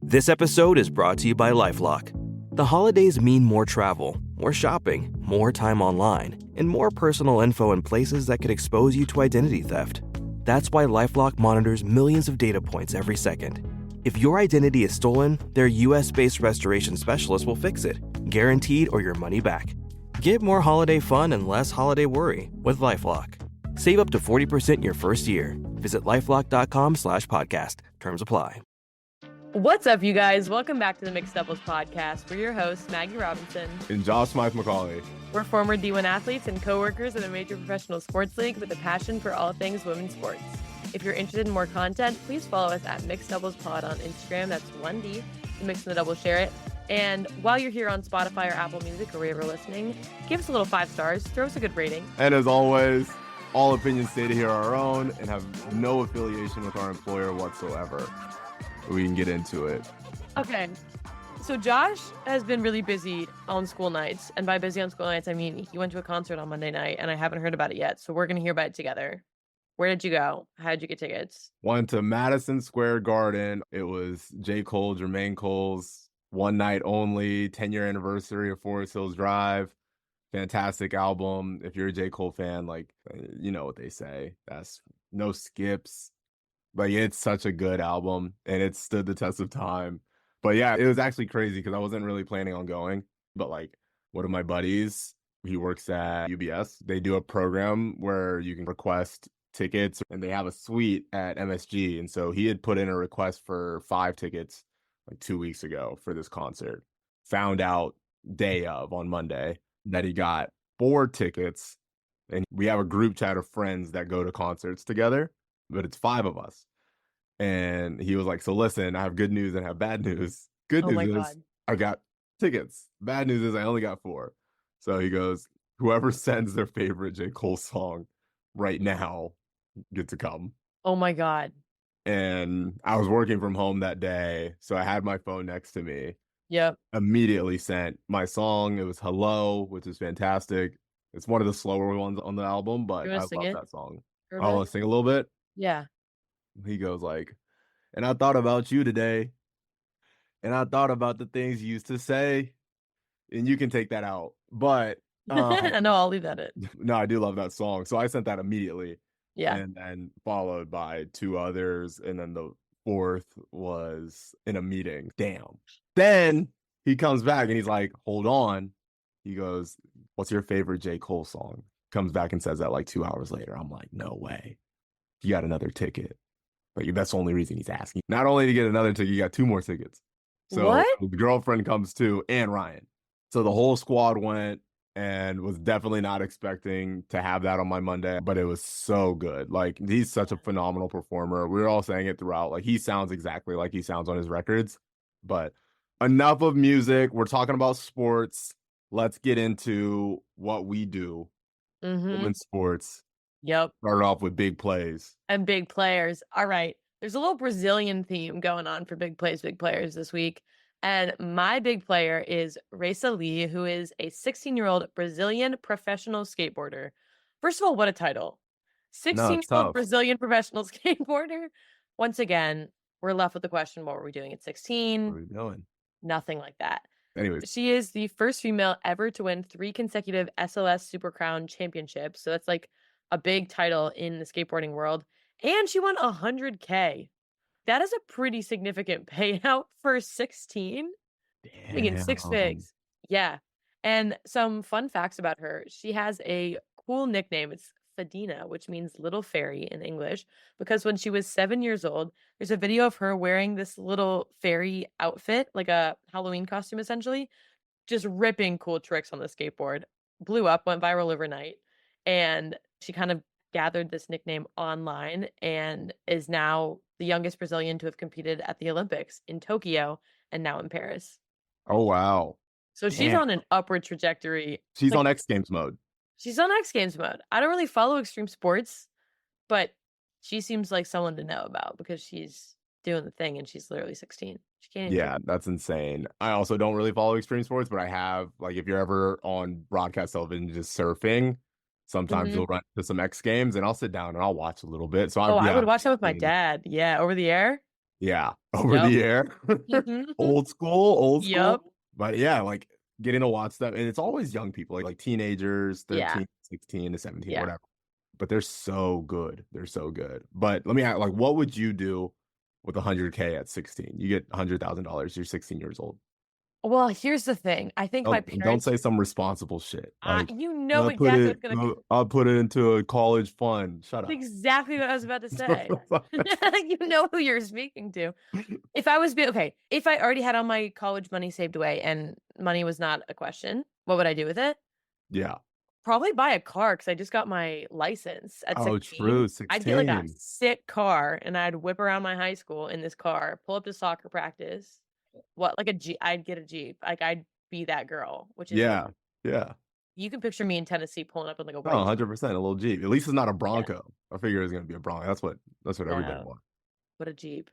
This episode is brought to you by LifeLock. The holidays mean more travel, more shopping, more time online, and more personal info in places that could expose you to identity theft. That's why LifeLock monitors millions of data points every second. If your identity is stolen, their US-based restoration specialist will fix it, guaranteed or your money back. Get more holiday fun and less holiday worry with LifeLock. Save up to 40% your first year. Visit LifeLock.com/podcast. Terms apply. What's up, you guys? Welcome back to the Mixed Doubles Podcast. We're your hosts, Maggie Robinson and Josh Smythe-Macaulay. We're former D1 athletes and co-workers in a major professional sports league with a passion for all things women's sports. If you're interested in more content, please follow us at Mixed Doubles Pod on Instagram. That's 1D. The Mix and the Double, share it. And while you're here on Spotify or Apple Music or wherever you're listening, give us a little 5 stars. Throw us a good rating. And as always, all opinions stated here are our own and have no affiliation with our employer whatsoever. We can get into it. Okay. So Josh has been really busy on school nights. And by busy on school nights, I mean he went to a concert on Monday night and I haven't heard about it yet. So we're going to hear about it together. Where did you go? How did you get tickets? Went to Madison Square Garden. It was J. Cole, Jermaine Cole's one night only, 10-year anniversary of Forest Hills Drive. Fantastic album. If you're a J. Cole fan, like, you know what they say. That's no skips. Like, it's such a good album, and it stood the test of time. But yeah, it was actually crazy because I wasn't really planning on going. But like, one of my buddies, he works at UBS. They do a program where you can request tickets, and they have a suite at MSG. And so he had put in a request for 5 tickets like 2 weeks ago for this concert. Found out day of on Monday that he got 4 tickets. And we have a group chat of friends that go to concerts together, but it's 5 of us. And he was like, so listen, I have good news and I have bad news. Good news is I got tickets. Bad news is I only got 4. So he goes, whoever sends their favorite J. Cole song right now gets to come. Oh my God. And I was working from home that day, so I had my phone next to me. Yep. Immediately sent my song. It was Hello, which is fantastic. It's one of the slower ones on the album, but I love that song. I want to sing a little bit. Yeah. He goes like, and I thought about you today, and I thought about the things you used to say, and you can take that out. But no, I'll leave that in. No, I do love that song. So I sent that immediately. Yeah. And then followed by 2 others. And then the 4th was in a meeting. Damn. Then he comes back and he's like, hold on. He goes, what's your favorite J. Cole song? Comes back and says that like 2 hours later. I'm like, no way. You got another ticket. Like, that's the only reason he's asking. Not only to get another ticket, you got 2 more tickets. So what? The girlfriend comes too, and Ryan. So the whole squad went. And was definitely not expecting to have that on my Monday, but it was so good. Like, he's such a phenomenal performer. We were all saying it throughout. Like, he sounds exactly like he sounds on his records. But enough of music. We're talking about sports. Let's get into what we do. Women's sports. Yep. Start off with big plays. And big players. All right. There's a little Brazilian theme going on for big plays, big players this week. And my big player is Rayssa Leal, who is a 16-year-old Brazilian professional skateboarder. First of all, what a title. 16-year-old Brazilian professional skateboarder. Once again, we're left with the question, what were we doing at 16? What are we doing? Nothing like that. Anyways. She is the first female ever to win 3 consecutive SLS Super Crown championships. So that's like a big title in the skateboarding world. And she won $100K. That is a pretty significant payout for 16. Damn. Making 6 figs. Yeah. And some fun facts about her. She has a cool nickname. It's Fadina, which means little fairy in English, because when she was 7 years old, there's a video of her wearing this little fairy outfit, like a Halloween costume, essentially, just ripping cool tricks on the skateboard. Blew up, went viral overnight. And she kind of gathered this nickname online and is now the youngest Brazilian to have competed at the Olympics in Tokyo and now in Paris. Oh, wow. So she's on an upward trajectory. She's on X Games mode. She's on X Games mode. I don't really follow extreme sports, but she seems like someone to know about because she's doing the thing and she's literally 16. She can't. Yeah, that's insane. I also don't really follow extreme sports, but I have, like, if you're ever on broadcast television just surfing, sometimes you'll run to some X Games and I'll sit down and I'll watch a little bit. So I would watch that with my dad. Yeah, over the air. Yeah, over Yep. the air. Old school. Yep. But yeah, like getting to watch them, and it's always young people, like teenagers, Yeah. 13, 16 to 17, Yeah. whatever. But they're so good. They're so good. But let me ask, like, what would you do with 100K at 16? You get $100,000. You're 16 years old. Well, here's the thing. I think my Don't parents, say some responsible shit. Like, you know exactly what's gonna. I'll put it into a college fund. Shut That's up. exactly what I was about to say. You know who you're speaking to. If I was if I already had all my college money saved away and money was not a question, what would I do with it? Yeah. Probably buy a car because I just got my license at Oh, 16. true. I'd get like a 16. sick car and I'd whip around my high school in this car, pull up to soccer practice. Like a Jeep? I'd get a Jeep. Like I'd be that girl, which is Yeah. Yeah. you can picture me in Tennessee pulling up in like a Oh, white Jeep. 100%. A little Jeep. At least it's not a Yeah. Bronco. I figure it's gonna be a Bronco. That's what everybody No, wants. what a Jeep.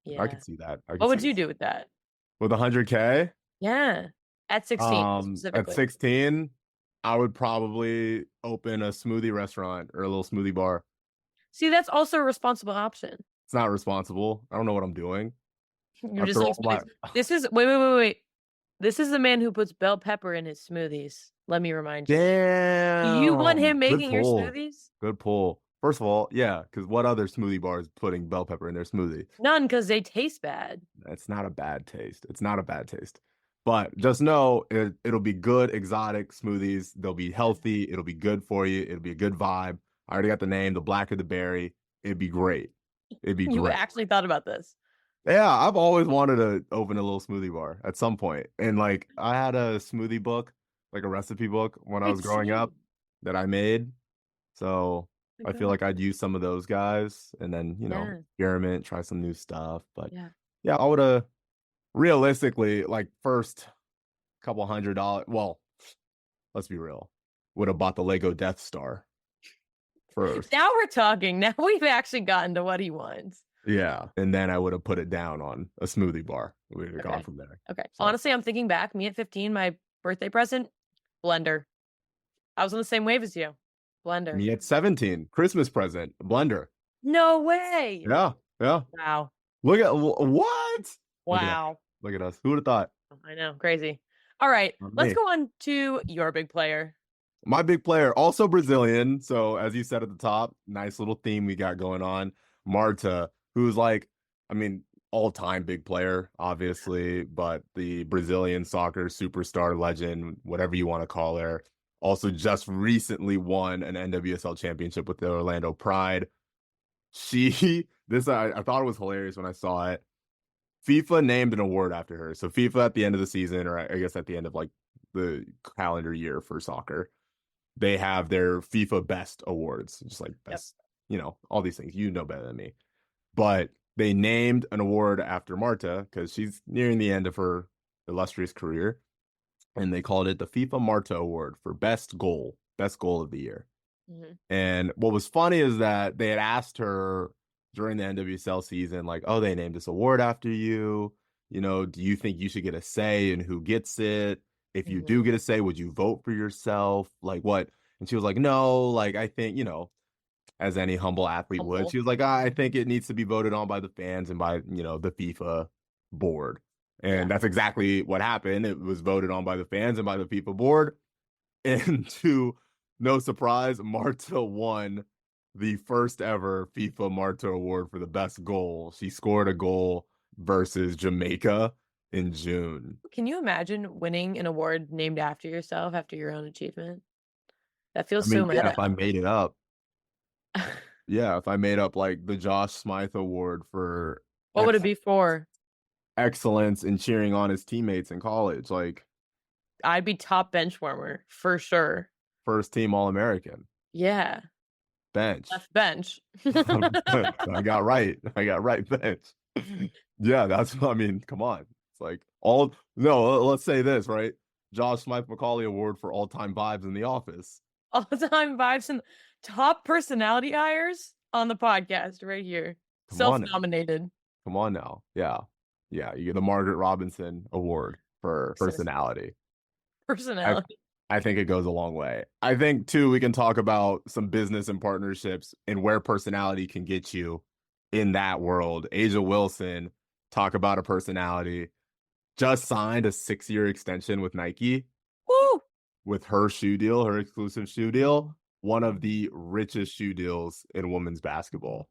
I Yeah. could see that. I could What would see you that. do with that? With 100K? Yeah. At 16 At specifically. 16, I would probably open a smoothie restaurant or a little smoothie bar. See, that's also a responsible option. It's not responsible. I don't know what I'm doing. You're I just throw like all my smoothies. This is wait. This is the man who puts bell pepper in his smoothies. Let me remind you. Damn. You want him Good making your pull. smoothies? Good pull. First of all, yeah, because what other smoothie bar is putting bell pepper in their smoothie? None, because they taste bad. It's not a bad taste. It's not a bad taste. But just know it'll be good exotic smoothies. They'll be healthy. It'll be good for you. It'll be a good vibe. I already got the name, the blacker the berry. It'd be great. It'd be You great. actually thought about this. Yeah, I've always wanted to open a little smoothie bar at some point. And like I had a smoothie book, like a recipe book when I was growing up that I made. So I feel like I'd use some of those guys and then, experiment, try some new stuff. But yeah, I would have realistically, like first couple $100. Well, let's be real. Would have bought the Lego Death Star first. Now we're talking. Now we've actually gotten to what he wants. Yeah. And then I would have put it down on a smoothie bar. We would have gone from there. Okay. So. Honestly, I'm thinking back. Me at 15, my birthday present, blender. I was on the same wave as you. Blender. Me at 17, Christmas present, blender. No way. Yeah. Yeah. Wow. Look at what? Wow. Look at us. Who would have thought? I know. Crazy. All right. Let's go on to your big player. My big player, also Brazilian. So as you said at the top, nice little theme we got going on. Marta, who's like, I mean, all-time big player, obviously, but the Brazilian soccer superstar legend, whatever you want to call her, also just recently won an NWSL championship with the Orlando Pride. I thought it was hilarious when I saw it. FIFA named an award after her. So FIFA at the end of the season, or I guess at the end of like the calendar year for soccer, they have their FIFA best awards, just like best, all these things. You know better than me. But they named an award after Marta because she's nearing the end of her illustrious career. And they called it the FIFA Marta Award for best goal of the year. Mm-hmm. And what was funny is that they had asked her during the NWSL season, like, oh, they named this award after you. Do you think you should get a say in who gets it? If you do get a say, would you vote for yourself? Like what? And she was like, no, like, I think, as any humble athlete would, she was like, I think it needs to be voted on by the fans and by, the FIFA board. And that's exactly what happened. It was voted on by the fans and by the FIFA board. And to no surprise, Marta won the first ever FIFA Marta Award for the best goal. She scored a goal versus Jamaica in June. Can you imagine winning an award named after yourself, after your own achievement? That feels so meta. Yeah, if I made it up. Yeah, if I made up like the Josh Smythe Award for what would it be for? Excellence in cheering on his teammates in college. Like I'd be top bench warmer for sure. First team All-American. Yeah. Bench. Left bench. I got right bench. Yeah, come on. It's like let's say this, right? Josh Smythe Macaulay Award for all-time vibes in the office. All-time vibes and top personality hires on the podcast right here. Self-nominated. Come on now. Yeah. Yeah, you get the Margaret Robinson Award for personality. I think it goes a long way. I think, too, we can talk about some business and partnerships and where personality can get you in that world. A'ja Wilson, talk about a personality, just signed a 6-year extension with Nike Woo! with her shoe deal, her exclusive shoe deal, one of the richest shoe deals in women's basketball.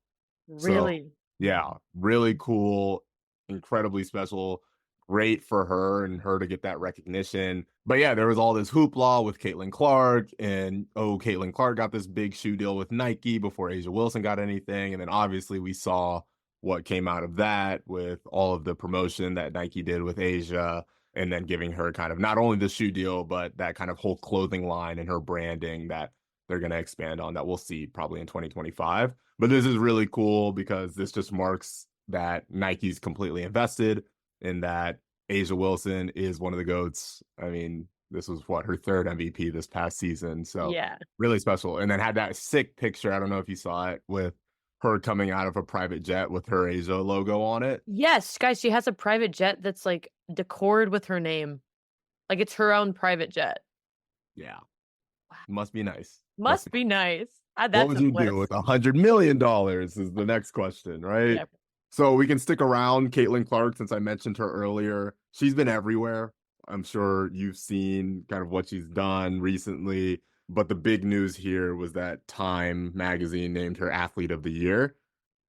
So, Really? yeah, really cool, incredibly special. Great for her and her to get that recognition. But yeah, there was all this hoopla with Caitlyn Clark, and Caitlyn Clark got this big shoe deal with Nike before A'ja Wilson got anything. And then obviously we saw what came out of that with all of the promotion that Nike did with A'ja, and then giving her kind of not only the shoe deal, but that kind of whole clothing line and her branding that they're going to expand on, that we'll see probably in 2025. But this is really cool because this just marks that Nike's completely invested in that. A'ja Wilson is one of the GOATs. I mean, this was her third MVP this past season. So Yeah. really special. And then had that sick picture, I don't know if you saw it, with her coming out of a private jet with her A'ja logo on it. Yes, guys, she has a private jet that's like decorated with her name. Like it's her own private jet. Yeah. Must be nice. Must be nice. Add that What would to you the do list. with $100 million is the next question, right? Yeah. So we can stick around Caitlyn Clark, since I mentioned her earlier. She's been everywhere. I'm sure you've seen kind of what she's done recently. But the big news here was that Time magazine named her Athlete of the Year.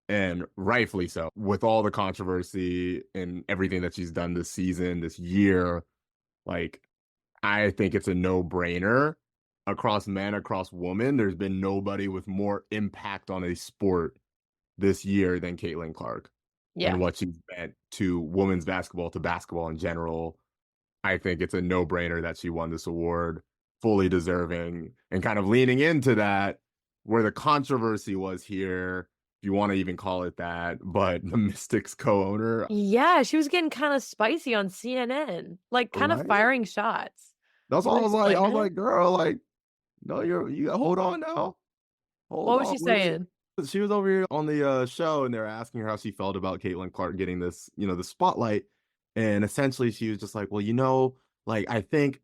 And rightfully so. With all the controversy and everything that she's done this season, this year, like, I think it's a no-brainer. Across men, across women, there's been nobody with more impact on a sport this year than Caitlyn Clark. Yeah. And what she's meant to women's basketball, to basketball in general. I think it's a no-brainer that she won this award, fully deserving, and kind of leaning into that, where the controversy was here, if you want to even call it that, but the Mystics co-owner. Yeah, she was getting kind of spicy on CNN, like kind of Right? firing shots. That's You all I wanna was like. I explain was that? like, girl, like, no, you hold on now. Hold What was on. she saying? She was over here on the show, and they were asking her how she felt about Caitlyn Clark getting this, the spotlight. And essentially she was just like, well, like, I think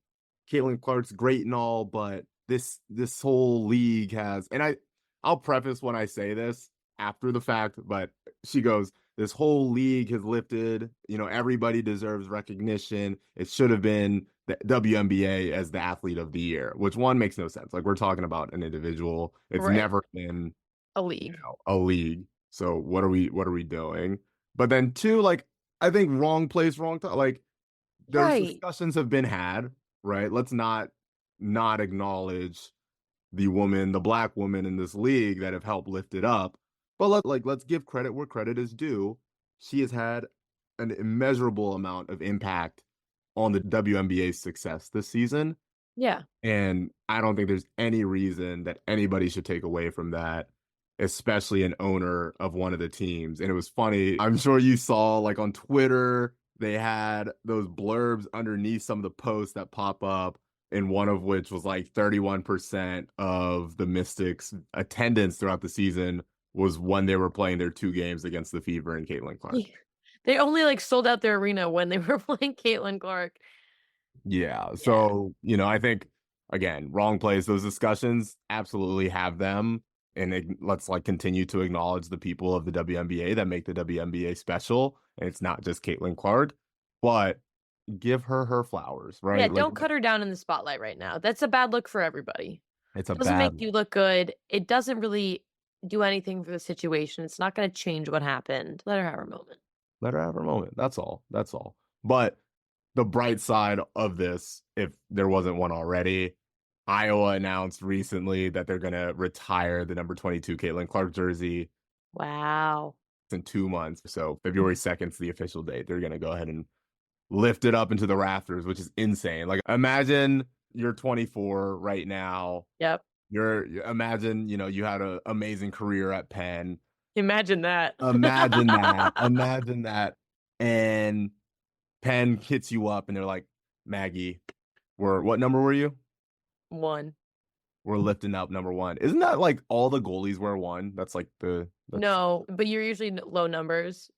Caitlyn Clark's great and all, but this whole league has, and I'll preface when I say this after the fact, but she goes, this whole league has lifted, everybody deserves recognition. It should have been the WNBA as the Athlete of the Year, which one makes no sense. Like, we're talking about an individual. It's Right. never been A league. a league. So what are we doing? But then two, like, I think wrong place, wrong time. Like, there's Right. discussions have been had, right? Let's not acknowledge the black woman in this league that have helped lift it up. But let's give credit where credit is due. She has had an immeasurable amount of impact on the WNBA's success this season. Yeah. And I don't think there's any reason that anybody should take away from that, especially an owner of one of the teams. And it was funny. I'm sure you saw, like, on Twitter, they had those blurbs underneath some of the posts that pop up, and one of which was like 31% of the Mystics' attendance throughout the season was when they were playing their 2 games against the Fever and Caitlyn Clark. They only like sold out their arena when they were playing Caitlyn Clark. Yeah. So, I think, again, wrong place. Those discussions, absolutely have them. And let's continue to acknowledge the people of the WNBA that make the WNBA special. And it's not just Caitlyn Clark, but give her flowers, right? Yeah, don't cut her down in the spotlight right now. That's a bad look for everybody. It doesn't make you look good. It doesn't really do anything for the situation. It's not going to change what happened. Let her have her moment. Let her have her moment. That's all. But the bright side of this, if there wasn't one already, Iowa announced recently that they're going to retire the number 22 Caitlyn Clark jersey. Wow. In 2 months. So February 2nd is the official date. They're going to go ahead and lift it up into the rafters, which is insane. Like, imagine you're 24 right now. Yep. Imagine, you had an amazing career at Penn. Imagine that. Imagine that. And Penn hits you up and they're like, Maggie, what number were you? 1. We're lifting up number 1. Isn't that like all the goalies wear 1? That's like No, but you're usually low numbers.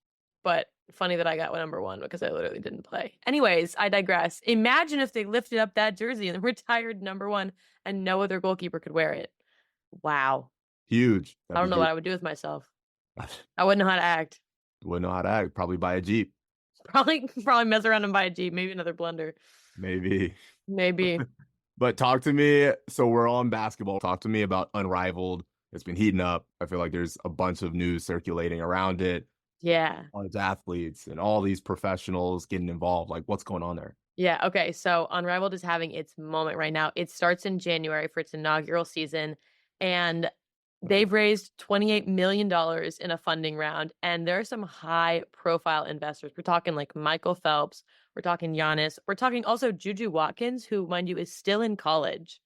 But funny that I got number 1 because I literally didn't play. Anyways, I digress. Imagine if they lifted up that jersey and retired number 1 and no other goalkeeper could wear it. Wow. Huge. I don't know what I would do with myself. I wouldn't know how to act. Wouldn't know how to act. Probably buy a Jeep. Probably mess around and buy a Jeep, maybe another blender. Maybe. Maybe. But talk to me. So we're on basketball. Talk to me about Unrivaled. It's been heating up. I feel like there's a bunch of news circulating around it. Yeah. All its athletes and all these professionals getting involved. Like, what's going on there? Yeah. Okay. So Unrivaled is having its moment right now. It starts in January for its inaugural season, and they've raised $28 million in a funding round. And there are some high profile investors. We're talking like Michael Phelps. We're talking Giannis. We're talking also Juju Watkins, who, mind you, is still in college.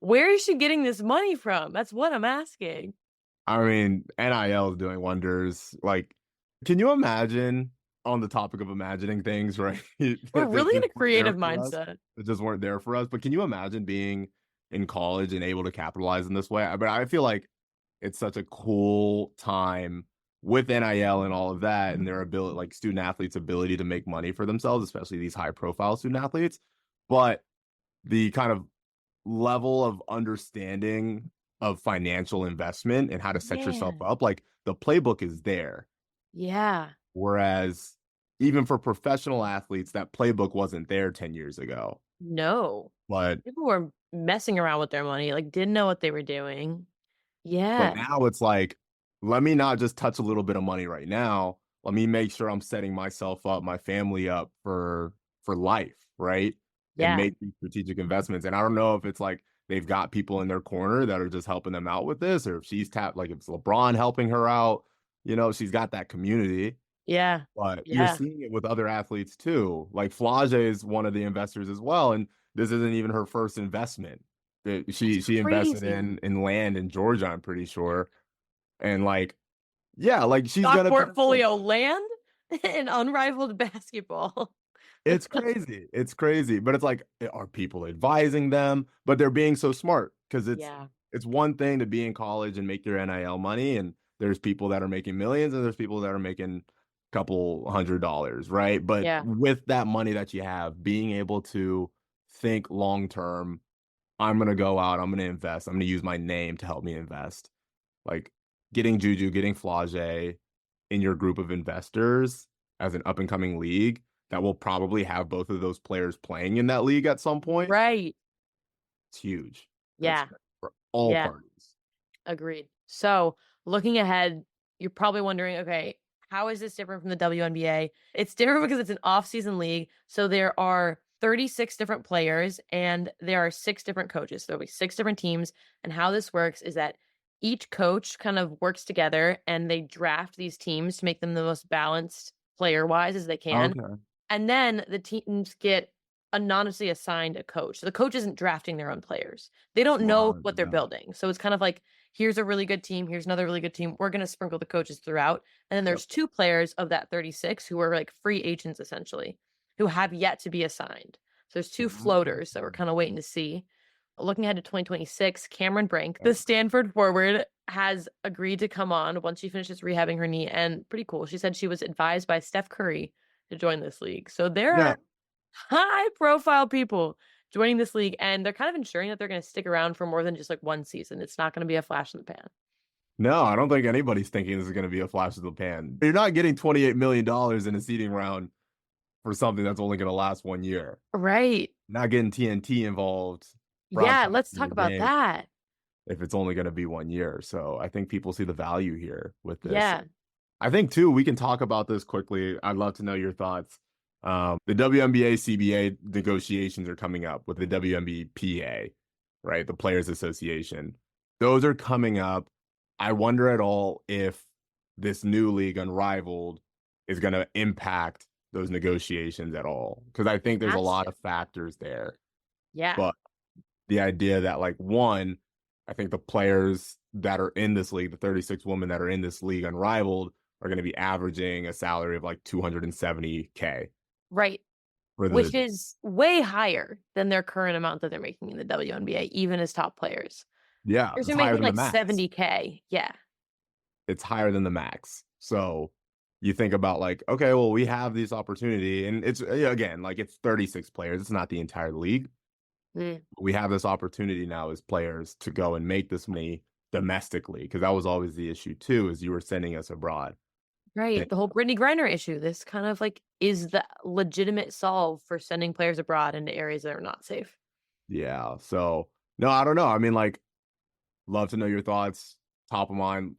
Where is she getting this money from? That's what I'm asking. I mean, NIL is doing wonders. Like, can you imagine, on the topic of imagining things, right? We're really in a creative mindset. mindset. That just weren't there for us. But can you imagine being in college and able to capitalize in this way? But I feel like it's such a cool time with NIL and all of that, and their ability, like student athletes' ability to make money for themselves, especially these high-profile student athletes. But the kind of level of understanding of financial investment and how to set yourself Yeah. up, like the playbook is there. Yeah. Whereas even for professional athletes, that playbook wasn't there 10 years ago. No. But People were messing around with their money, like didn't know what they were doing. Yeah. now it's like, let me not just touch a little bit of money right now. Let me make sure I'm setting myself up, my family up for life, right? And Yeah. make these strategic investments. And I don't know if it's like they've got people in their corner that are just helping them out with this, or if she's tapped, like if it's LeBron helping her out, she's got that community. Yeah. But you're Yeah. seeing it with other athletes too. Like Flage is one of the investors as well, and this isn't even her first investment. She invested Crazy. in land in Georgia, I'm pretty sure. And like, yeah, like she's Stock gonna portfolio land and Unrivaled basketball. It's crazy. It's crazy. But it's like, are people advising them? But they're being so smart because Yeah. it's one thing to be in college and make your NIL money, and there's people that are making millions and there's people that are making a couple $100, right? But Yeah. with that money that you have, being able to think long term, I'm gonna go out, I'm gonna invest, I'm gonna use my name to help me invest. Like getting Juju, getting Flage in your group of investors as an up and coming league that will probably have both of those players playing in that league at some point. Right. It's huge. That's Yeah. for all Yeah. parties. Agreed. So looking ahead, you're probably wondering, okay, how is this different from the WNBA? It's different because it's an off-season league. So there are 36 different players and there are 6 different coaches. So there'll be 6 different teams. And how this works is that each coach kind of works together and they draft these teams to make them the most balanced player-wise as they can. Okay. And then the teams get anonymously assigned a coach. So the coach isn't drafting their own players. They don't know Smart, what they're yeah. building. So it's kind of like, here's a really good team, here's another really good team. We're going to sprinkle the coaches throughout. And then there's 2 players of that 36 who are like free agents essentially, who have yet to be assigned. So there's 2 floaters that we're kind of waiting to see. Looking ahead to 2026, Cameron Brink, the Stanford forward, has agreed to come on once she finishes rehabbing her knee. And pretty cool. She said she was advised by Steph Curry to join this league. So there are high profile people joining this league, and they're kind of ensuring that they're going to stick around for more than just like one season. It's not going to be a flash in the pan. No, I don't think anybody's thinking this is going to be a flash in the pan. You're not getting $28 million in a seeding round for something that's only going to last 1 year. Right. Not getting TNT involved. Yeah, let's talk about that. If it's only going to be 1 year. So I think people see the value here with this. Yeah. I think too, we can talk about this quickly. I'd love to know your thoughts. The WNBA CBA negotiations are coming up with the WNBPA, right? The Players Association. Those are coming up. I wonder at all if this new league, Unrivaled, is going to impact those negotiations at all. Because I think there's a lot of factors there. Yeah. But the idea that, like, one, I think the players that are in this league, the 36 women that are in this league, Unrivaled, are going to be averaging a salary of like $270K. Right. Which is way higher than their current amount that they're making in the WNBA, even as top players. Yeah. They're making like $70K. Yeah. It's higher than the max. So you think about like, okay, well, we have this opportunity, and it's, again, like it's 36 players. It's not the entire league. We have this opportunity now as players to go and make this money domestically, because that was always the issue too, is you were sending us abroad. Right. The whole Brittany Griner issue. This kind of like is the legitimate solve for sending players abroad into areas that are not safe. Yeah. So no, I don't know. I mean, like, love to know your thoughts. Top of mind.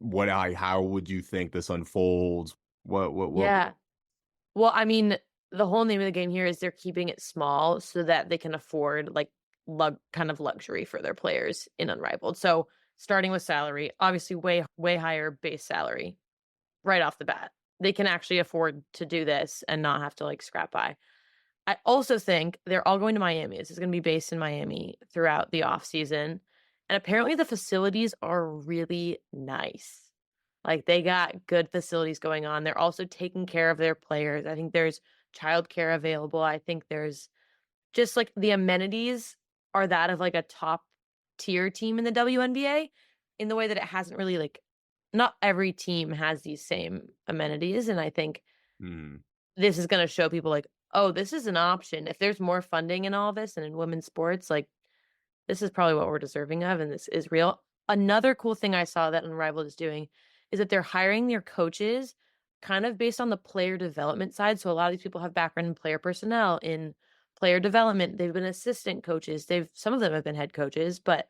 How would you think this unfolds? What? Yeah. Well, I mean, the whole name of the game here is they're keeping it small so that they can afford like kind of luxury for their players in Unrivaled. So starting with salary, obviously way higher base salary right off the bat. They can actually afford to do this and not have to like scrap by. I also think they're all going to Miami. This is going to be based in Miami throughout the off season. And apparently the facilities are really nice. Like they got good facilities going on. They're also taking care of their players. I think there's childcare available. I think there's just like the amenities are that of like a top tier team in the WNBA in the way that it hasn't really like not every team has these same amenities. And I think this is going to show people like, oh, this is an option. If there's more funding in all this and in women's sports, like this is probably what we're deserving of. And this is real. Another cool thing I saw that Unrivaled is doing is that they're hiring their coaches kind of based on the player development side. So a lot of these people have background in player personnel, in player development. They've been assistant coaches. Some of them have been head coaches, but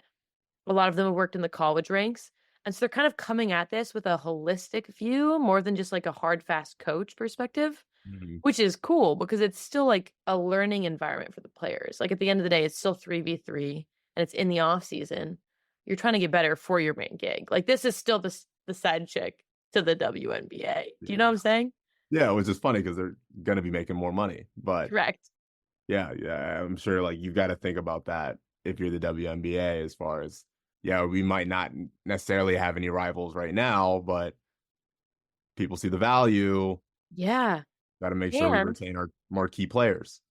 a lot of them have worked in the college ranks. And so they're kind of coming at this with a holistic view more than just like a hard, fast coach perspective, which is cool because it's still like a learning environment for the players. Like at the end of the day, it's still 3v3 and it's in the off season. You're trying to get better for your main gig. Like this is still the side chick to the WNBA. Do you know what I'm saying? Yeah, which is funny because they're going to be making more money. But correct. Yeah, I'm sure like you've got to think about that if you're the WNBA as far as, yeah, we might not necessarily have any rivals right now, but people see the value. Yeah. Got to make sure we retain our marquee players.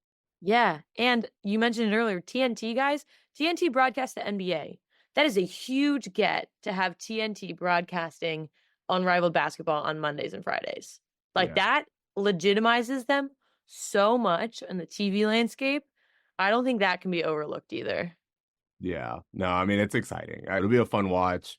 Yeah. And you mentioned it earlier, TNT guys, TNT broadcast the NBA. That is a huge get to have TNT broadcasting Unrivaled basketball on Mondays and Fridays. Like that legitimizes them so much in the TV landscape. I don't think that can be overlooked either. Yeah. No, I mean, it's exciting. It'll be a fun watch.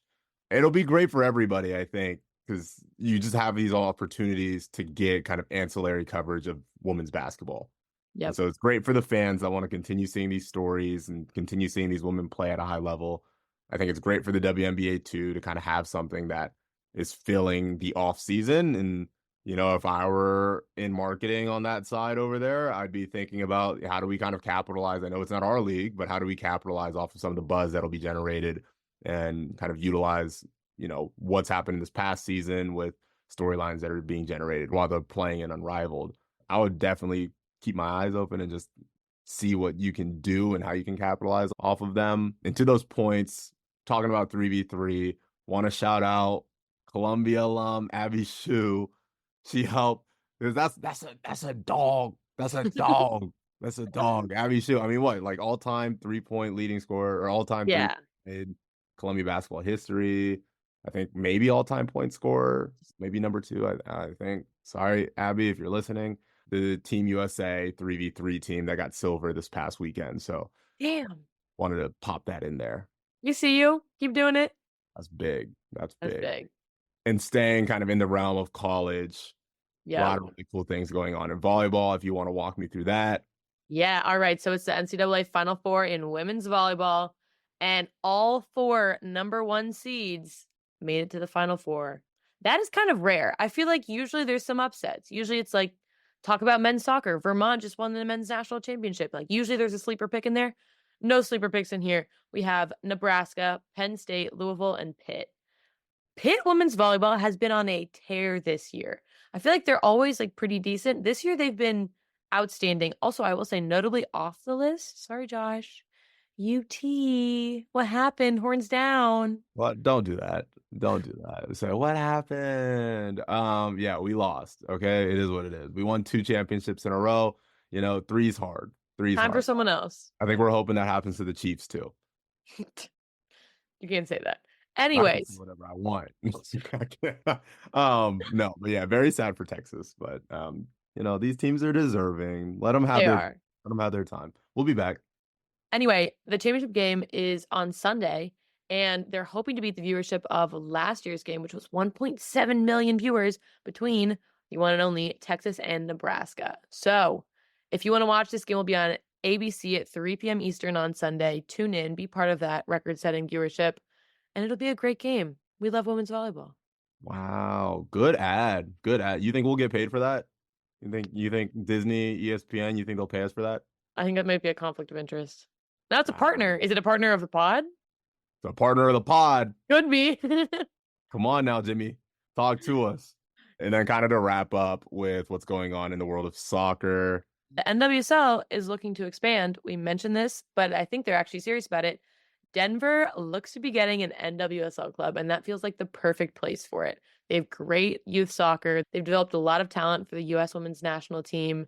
It'll be great for everybody, I think, because you just have these opportunities to get kind of ancillary coverage of women's basketball. Yeah. So it's great for the fans that want to continue seeing these stories and continue seeing these women play at a high level. I think it's great for the WNBA too to kind of have something that is filling the off season. And, you know, if I were in marketing on that side over there, I'd be thinking about how do we kind of capitalize? I know it's not our league, but how do we capitalize off of some of the buzz that'll be generated and kind of utilize, you know, what's happened this past season with storylines that are being generated while they're playing in Unrivaled. I would definitely keep my eyes open and just see what you can do and how you can capitalize off of them. And to those points, talking about 3v3, want to shout out Columbia alum Abby Shue. She helped. That's a dog. That's a dog. That's a dog. Abby Shue. I mean, what? Like all-time 3-point leading scorer or all-time in Columbia basketball history. I think maybe all-time point scorer. Maybe number 2, I think. Sorry, Abby, if you're listening. The Team USA 3v3 team that got silver this past weekend. So damn. Wanted to pop that in there. You see you. Keep doing it. That's big. That's big. And staying kind of in the realm of college. Yeah. A lot of really cool things going on in volleyball, if you want to walk me through that. Yeah. All right. So it's the NCAA Final Four in women's volleyball. And all 4 number 1 seeds made it to the Final Four. That is kind of rare. I feel like usually there's some upsets. Usually it's like, talk about men's soccer. Vermont just won the men's national championship. Like usually there's a sleeper pick in there. No sleeper picks in here. We have Nebraska, Penn State, Louisville, and Pitt. Pitt women's volleyball has been on a tear this year. I feel like they're always like pretty decent. This year they've been outstanding. Also, I will say notably off the list. Sorry, Josh. UT. What happened? Horns down. Well, don't do that. Don't do that. So what happened? Yeah, we lost. Okay. It is what it is. We won 2 championships in a row. You know, 3's hard. 3's time hard. For someone else. I think we're hoping that happens to the Chiefs too. You can't say that. Anyways. Whatever I want. No, but yeah, very sad for Texas. But you know, these teams are deserving. Let them have their time. We'll be back. Anyway, the championship game is on Sunday, And they're hoping to beat the viewership of last year's game, which was 1.7 million viewers between the one and only Texas and Nebraska. So if you want to watch this game, will be on ABC at 3 p.m. Eastern on Sunday. Tune in, be part of that record-setting viewership, and it'll be a great game. We love women's volleyball. Wow, good ad. Good ad. You think we'll get paid for that? You think Disney, ESPN, you think they'll pay us for that? I think that might be a conflict of interest. Now it's a partner. Is it a partner of the pod? It's a partner of the pod. Could be. Come on now, Jimmy. Talk to us. And then kind of to wrap up with what's going on in the world of soccer. The NWSL is looking to expand. We mentioned this, but I think they're actually serious about it. Denver looks to be getting an NWSL club, and that feels like the perfect place for it. They have great youth soccer. They've developed a lot of talent for the U.S. women's national team.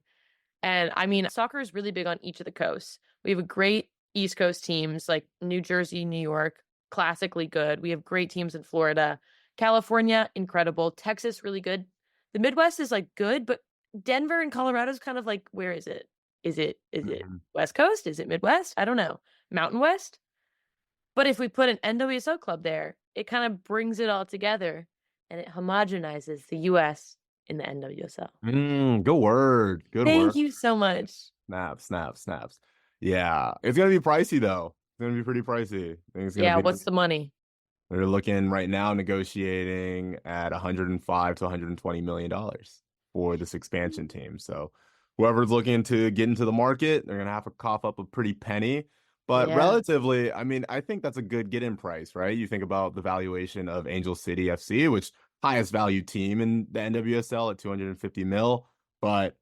And I mean, soccer is really big on each of the coasts. We have a great East Coast teams like New Jersey, New York, classically good. We have great teams in Florida. California, incredible. Texas, really good. The Midwest is like good, but Denver and Colorado is kind of like, where is it? Is it West Coast? Is it Midwest? I don't know. Mountain West? But if we put an NWSL club there, it kind of brings it all together and it homogenizes the U.S. in the NWSL. Good word. Good word. Thank you so much. Snaps. Yeah. It's going to be pricey, though. It's going to be pretty pricey. What's the money? They're looking right now negotiating at $105 to $120 million for this expansion team. So whoever's looking to get into the market, they're going to have to cough up a pretty penny. But relatively, I mean, I think that's a good get-in price, right? You think about the valuation of Angel City FC, which highest value team in the NWSL at 250 mil, but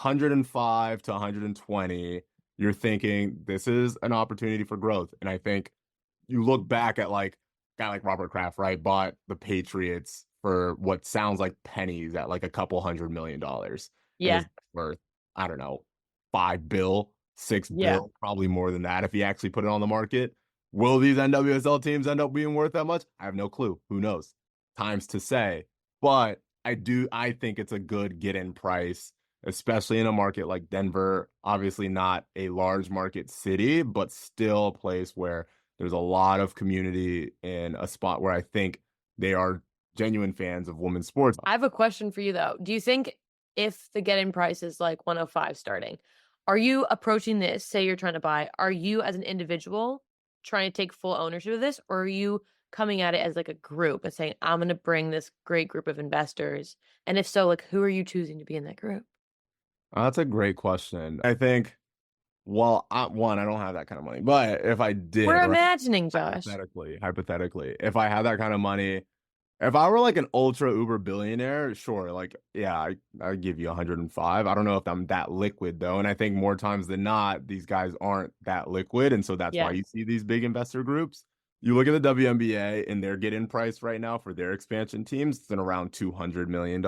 105 to 120, you're thinking this is an opportunity for growth. And I think you look back at like a guy like Robert Kraft, right? Bought the Patriots for what sounds like pennies at like a couple $100 million. Yeah. Worth, I don't know, $5 billion. $6 billion, probably more than that if he actually put it on the market. Will these NWSL teams end up being worth that much? I have no clue. Who knows? Time's to say. But I think it's a good get-in price, especially in a market like Denver. Obviously not a large market city, but still a place where there's a lot of community and a spot where I think they are genuine fans of women's sports. I have a question for you, though. Do you think if the get-in price is like 105 starting, are you approaching this, say you're trying to buy, are you as an individual trying to take full ownership of this? Or are you coming at it as like a group and saying, I'm going to bring this great group of investors? And if so, like, who are you choosing to be in that group? That's a great question. I think, well, I don't have that kind of money. But if I did. We're imagining, Josh. Hypothetically, if I had that kind of money, if I were like an ultra uber billionaire, sure, like, yeah, I'd give you 105. I don't know if I'm that liquid, though. And I think more times than not, these guys aren't that liquid. And so that's why you see these big investor groups. You look at the WNBA and their get-in price right now for their expansion teams, it's in around $200 million.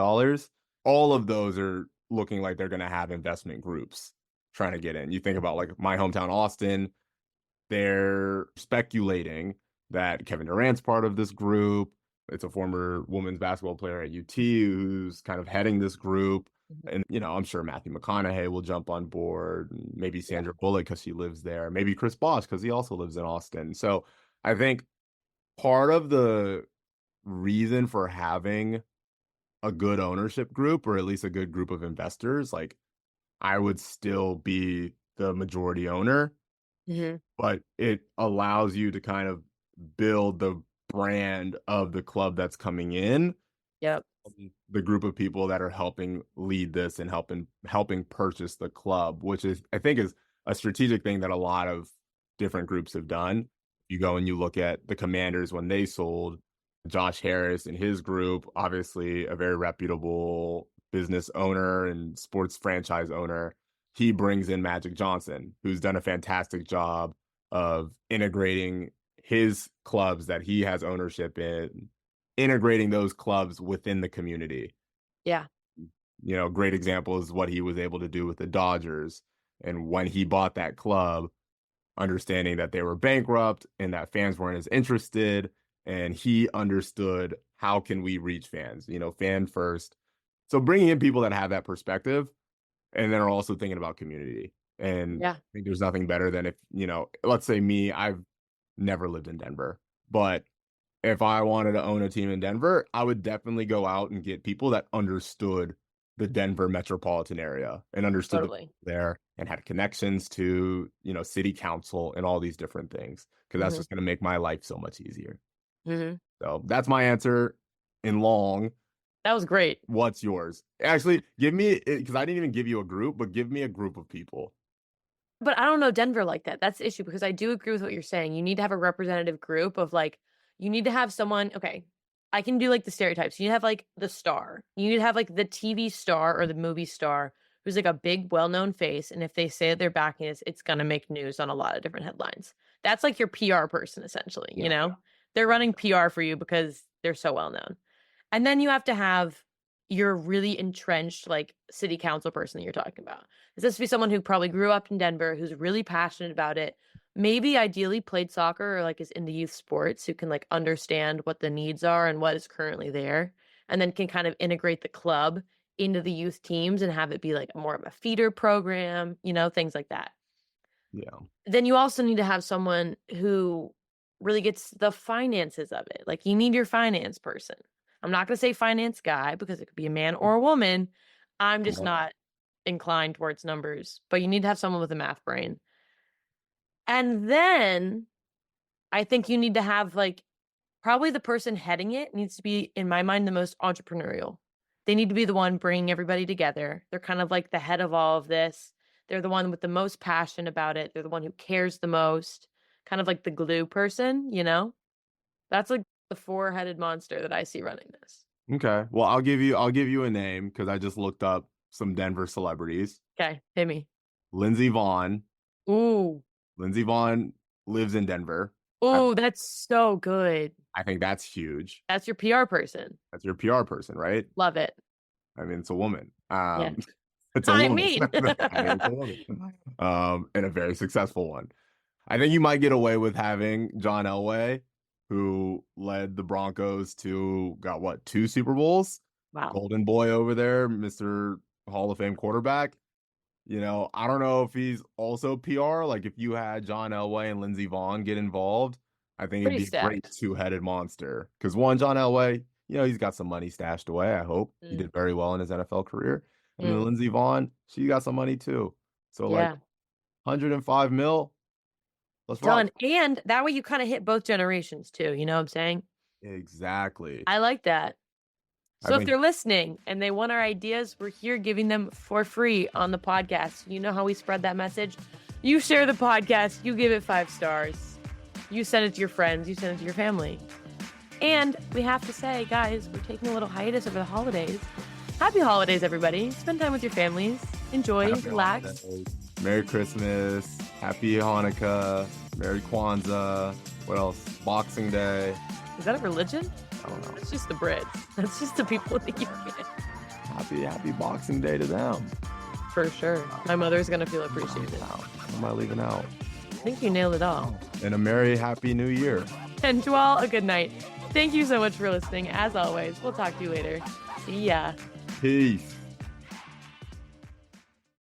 All of those are looking like they're going to have investment groups trying to get in. You think about like my hometown, Austin, they're speculating that Kevin Durant's part of this group. It's a former women's basketball player at UT who's kind of heading this group. And, I'm sure Matthew McConaughey will jump on board. Maybe Sandra Bullock because she lives there. Maybe Chris Bosh because he also lives in Austin. So I think part of the reason for having a good ownership group, or at least a good group of investors, like I would still be the majority owner, but it allows you to kind of build the brand of the club that's coming in. Yep. The group of people that are helping lead this and helping purchase the club, which is, I think, is a strategic thing that a lot of different groups have done. You go and you look at the Commanders when they sold, Josh Harris and his group, obviously a very reputable business owner and sports franchise owner. He brings in Magic Johnson, who's done a fantastic job of integrating his clubs that he has ownership in, integrating those clubs within the community. Yeah. Great example is what he was able to do with the Dodgers. And when he bought that club, understanding that they were bankrupt and that fans weren't as interested, and he understood, how can we reach fans? Fan first. So bringing in people that have that perspective and then are also thinking about community. And I think there's nothing better than if, let's say me, I've never lived in Denver. But if I wanted to own a team in Denver, I would definitely go out and get people that understood the Denver metropolitan area and understood the people there and had connections to, city council and all these different things, because that's just going to make my life so much easier. So that's my answer in long. That was great. What's yours? Actually, give me, because I didn't even give you a group, but give me a group of people. But I don't know Denver like that. That's the issue, because I do agree with what you're saying. You need to have a representative group of like, you need to have someone, okay, I can do like the stereotypes. You need to have like the star. You need to have like the TV star or the movie star who's like a big, well-known face. And if they say that they're backing it, it's going to make news on a lot of different headlines. That's like your PR person, essentially, you know? They're running PR for you because they're so well-known. And then you have to have your really entrenched like city council person that you're talking about. This has to be someone who probably grew up in Denver, who's really passionate about it. Maybe ideally played soccer or like is into youth sports, who can like understand what the needs are and what is currently there, and then can kind of integrate the club into the youth teams and have it be like more of a feeder program, things like that. Yeah. Then you also need to have someone who really gets the finances of it. Like you need your finance person. I'm not going to say finance guy because it could be a man or a woman. I'm just not inclined towards numbers, but you need to have someone with a math brain. And then I think you need to have like probably the person heading it needs to be, in my mind, the most entrepreneurial. They need to be the one bringing everybody together. They're kind of like the head of all of this. They're the one with the most passion about it. They're the one who cares the most, kind of like the glue person, That's like the four-headed monster that I see running this. Okay. Well, I'll give you a name because I just looked up some Denver celebrities. Okay, hit me. Lindsey Vonn. Ooh. Lindsey Vonn lives in Denver. Ooh, that's so good. I think that's huge. That's your PR person. That's your PR person, right? Love it. I mean, it's a woman. Yeah. It's a woman. It's a woman. And a very successful one. I think you might get away with having John Elway, who led the Broncos to, 2 Super Bowls? Wow. Golden boy over there, Mr. Hall of Fame quarterback. I don't know if he's also PR. Like, if you had John Elway and Lindsey Vonn get involved, I think it'd be a great two-headed monster. Because one, John Elway, he's got some money stashed away, I hope. He did very well in his NFL career. And then Lindsey Vonn, she got some money too. So, like, 105 mil. Let's done. rock. And that way you kind of hit both generations too. You know what I'm saying? Exactly. I like that. So if they're listening and they want our ideas, we're here giving them for free on the podcast. You know how we spread that message? You share the podcast, you give it 5 stars. You send it to your friends, you send it to your family. And we have to say, guys, we're taking a little hiatus over the holidays. Happy holidays, everybody. Spend time with your families. Enjoy, relax. Holidays. Merry Christmas. Happy Hanukkah. Merry Kwanzaa. What else? Boxing Day. Is that a religion? I don't know. It's just the Brits. That's just the people in the UK. Happy Boxing Day to them. For sure. My mother's going to feel appreciated. What am I leaving out? I think you nailed it all. And a merry, happy new year. And to all, a good night. Thank you so much for listening. As always, we'll talk to you later. See ya. Peace.